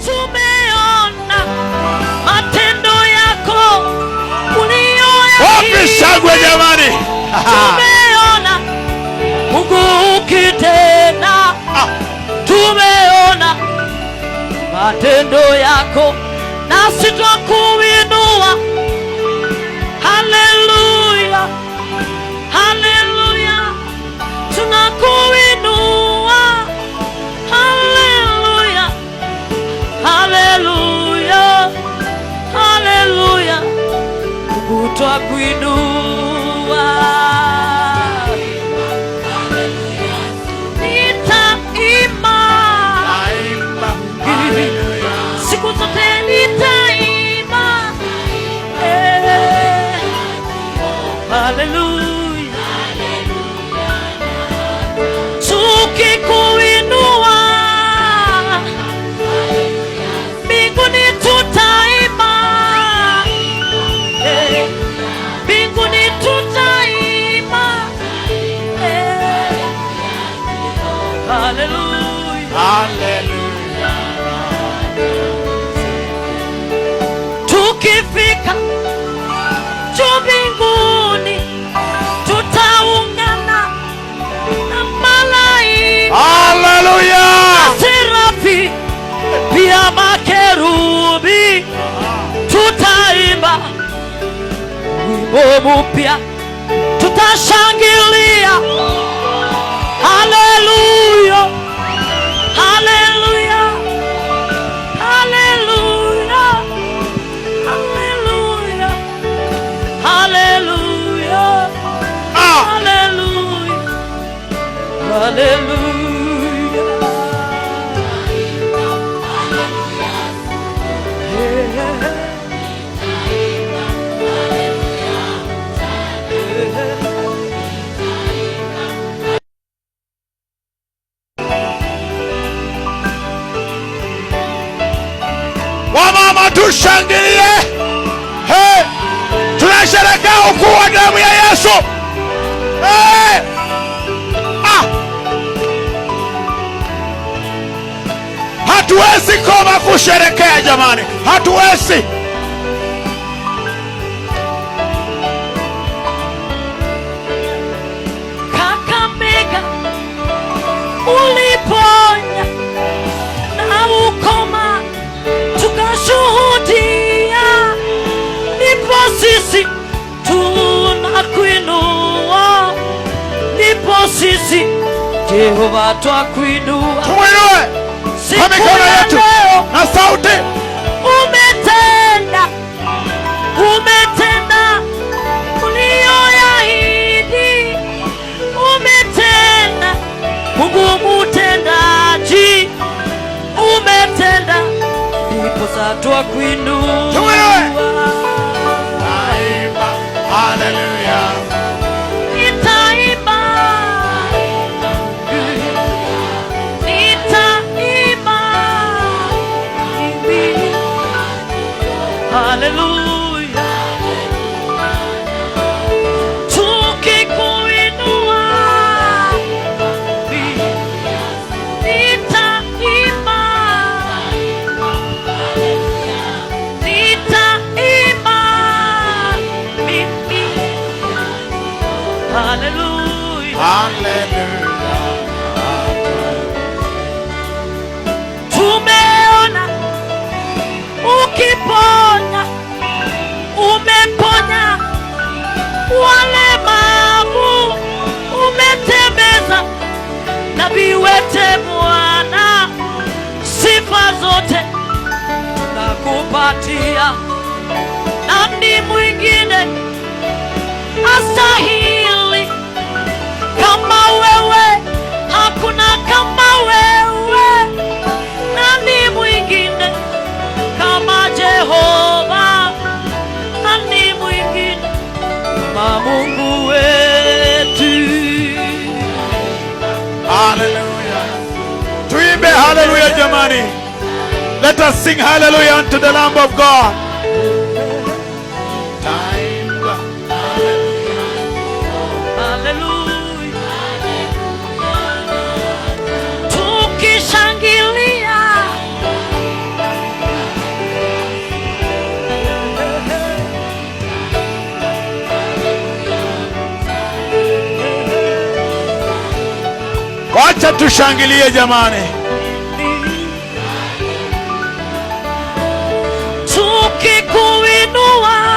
Tumeona matendo yako uliyoyatenda. Wapi shangwe jamani? Tumeona Mungu ukitenda. Tumeona matendo yako nasi twakuinua. Haleluya, haleluya, tunakuinua. Haleluya, haleluya, haleluya, Mungu twakuinua. Nitaimba siku zote, nitaimba. Haleluya, tukikuinua mbinguni tutaimba. Mbinguni tutaimba. Haleluya, Haleluya. tukifika juu mbinguni tutaungana na malaika, Haleluya. serafi, pia makerubi. Tutaimba wimbo mpya, tutashangilia. Haleluya, haleluya, haleluya, haleluya, haleluya, haleluya, haleluya. Wamama tushangilie. Hey! Tunasherehekea ukuu wa damu ya Yesu. Hey! Hatuwezi koma kusherehekea jamani. Hatuwezi. Kakamega uliponya na ukoma tukashuhudia, ndipo sisi tunakuinua, ndipo sisi Jehova twakuinua. Tumwinue kwa mikono yetu na sauti. Umetenda, umetenda uliyoyahidi. Umetenda, Mungu mtendaji. Umetenda, ndipo sasa twakuinua. Tumwinue. Haleluya. Nitaimba, nitaimba. Haleluya, tukikuinua nitaimba, nitaimba mimi. Haleluya, Haleluya. tumeona ukiponya, umeponya walemavu, umetembeza na viwete. Bwana, sifa zote tunakupatia. Nani mwingine astahili kama wewe? Hakuna kama wewe. Nani mwingine kama Jehova? Nani mwingine kama Mungu wetu? Hallelujah. Tuimbe hallelujah jamani. Let us sing hallelujah unto the Lamb of God. Taimba, hallelujah. Acha tushangilie jamani. Tukikuinua